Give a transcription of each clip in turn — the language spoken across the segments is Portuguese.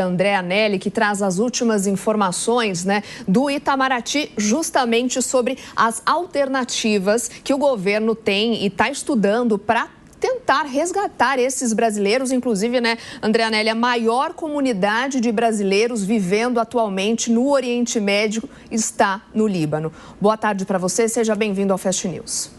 André Anelli, que traz as últimas informações, do Itamaraty, justamente sobre as alternativas que o governo tem e está estudando para tentar resgatar esses brasileiros, inclusive, André Anelli, a maior comunidade de brasileiros vivendo atualmente no Oriente Médio está no Líbano. Boa tarde para você, seja bem-vindo ao Fast News.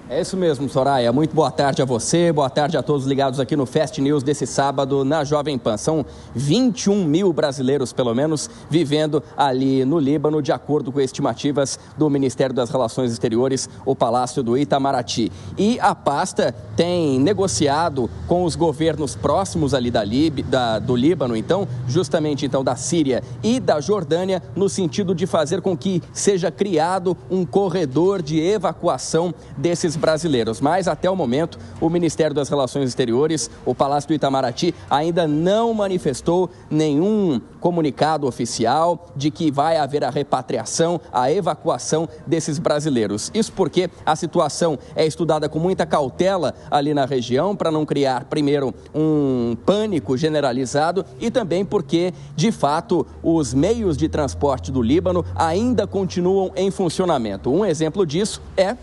É isso mesmo, Soraya. Muito boa tarde a você, boa tarde a todos ligados aqui no Fast News desse sábado na Jovem Pan. São 21 mil brasileiros, pelo menos, vivendo ali no Líbano, de acordo com estimativas do Ministério das Relações Exteriores, o Palácio do Itamaraty. E a pasta tem negociado com os governos próximos ali do Líbano, então, justamente então da Síria e da Jordânia, no sentido de fazer com que seja criado um corredor de evacuação desses brasileiros. Mas, até o momento, o Ministério das Relações Exteriores, o Palácio do Itamaraty, ainda não manifestou nenhum comunicado oficial de que vai haver a repatriação, a evacuação desses brasileiros. Isso porque a situação é estudada com muita cautela ali na região, para não criar, primeiro, um pânico generalizado e também porque, de fato, os meios de transporte do Líbano ainda continuam em funcionamento. Um exemplo disso é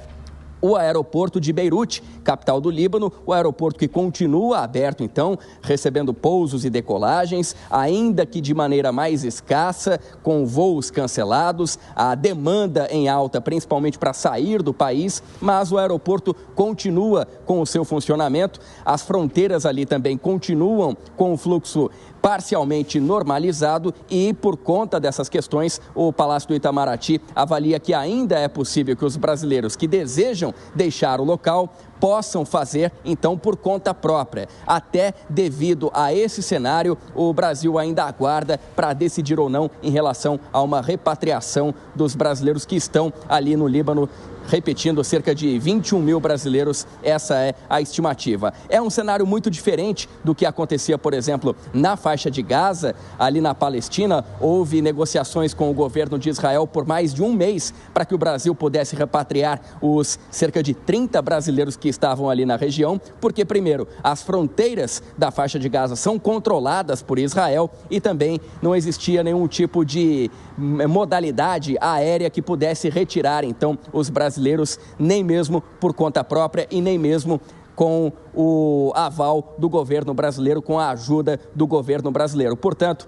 o aeroporto de Beirute, capital do Líbano, o aeroporto que continua aberto, então, recebendo pousos e decolagens, ainda que de maneira mais escassa, com voos cancelados, a demanda em alta, principalmente para sair do país, mas o aeroporto continua com o seu funcionamento, as fronteiras ali também continuam com o fluxo parcialmente normalizado e, por conta dessas questões, o Palácio do Itamaraty avalia que ainda é possível que os brasileiros que desejam deixar o local possam fazer, então, por conta própria. Até devido a esse cenário, o Brasil ainda aguarda para decidir ou não em relação a uma repatriação dos brasileiros que estão ali no Líbano. Repetindo, cerca de 21 mil brasileiros, essa é a estimativa. É um cenário muito diferente do que acontecia, por exemplo, na faixa de Gaza, ali na Palestina. Houve negociações com o governo de Israel por mais de um mês para que o Brasil pudesse repatriar os cerca de 30 brasileiros que estavam ali na região, porque, primeiro, as fronteiras da faixa de Gaza são controladas por Israel e também não existia nenhum tipo de modalidade aérea que pudesse retirar, então, os brasileiros, nem mesmo por conta própria e nem mesmo com o aval do governo brasileiro, com a ajuda do governo brasileiro. Portanto,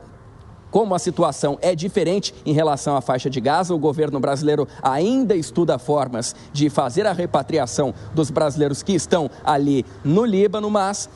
como a situação é diferente em relação à faixa de Gaza, o governo brasileiro ainda estuda formas de fazer a repatriação dos brasileiros que estão ali no Líbano, mas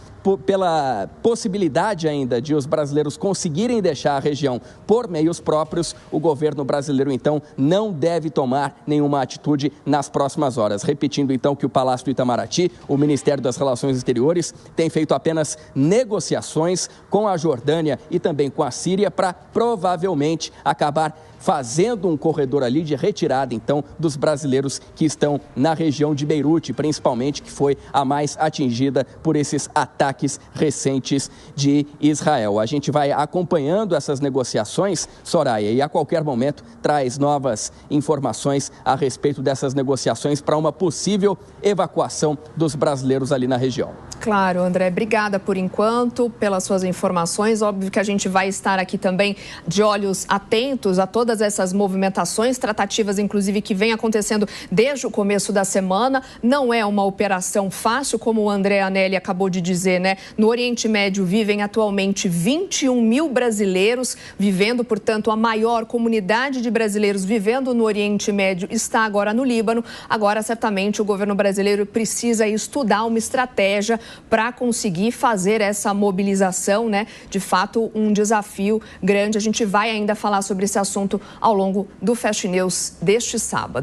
pela possibilidade ainda de os brasileiros conseguirem deixar a região por meios próprios, o governo brasileiro, então, não deve tomar nenhuma atitude nas próximas horas. Repetindo, então, que o Palácio do Itamaraty, o Ministério das Relações Exteriores, tem feito apenas negociações com a Jordânia e também com a Síria para provavelmente acabar fazendo um corredor ali de retirada, então, dos brasileiros que estão na região de Beirute, principalmente, que foi a mais atingida por esses ataques recentes de Israel. A gente vai acompanhando essas negociações, Soraya, e a qualquer momento traz novas informações a respeito dessas negociações para uma possível evacuação dos brasileiros ali na região. Claro, André, obrigada por enquanto, pelas suas informações. Óbvio que a gente vai estar aqui também de olhos atentos a todas essas movimentações, tratativas, inclusive, que vem acontecendo desde o começo da semana. Não é uma operação fácil, como o André Anelli acabou de dizer, No Oriente Médio vivem atualmente 21 mil brasileiros vivendo, portanto, a maior comunidade de brasileiros vivendo no Oriente Médio está agora no Líbano. Agora, certamente, o governo brasileiro precisa estudar uma estratégia para conseguir fazer essa mobilização, De fato, um desafio grande. A gente vai ainda falar sobre esse assunto ao longo do Fast News deste sábado.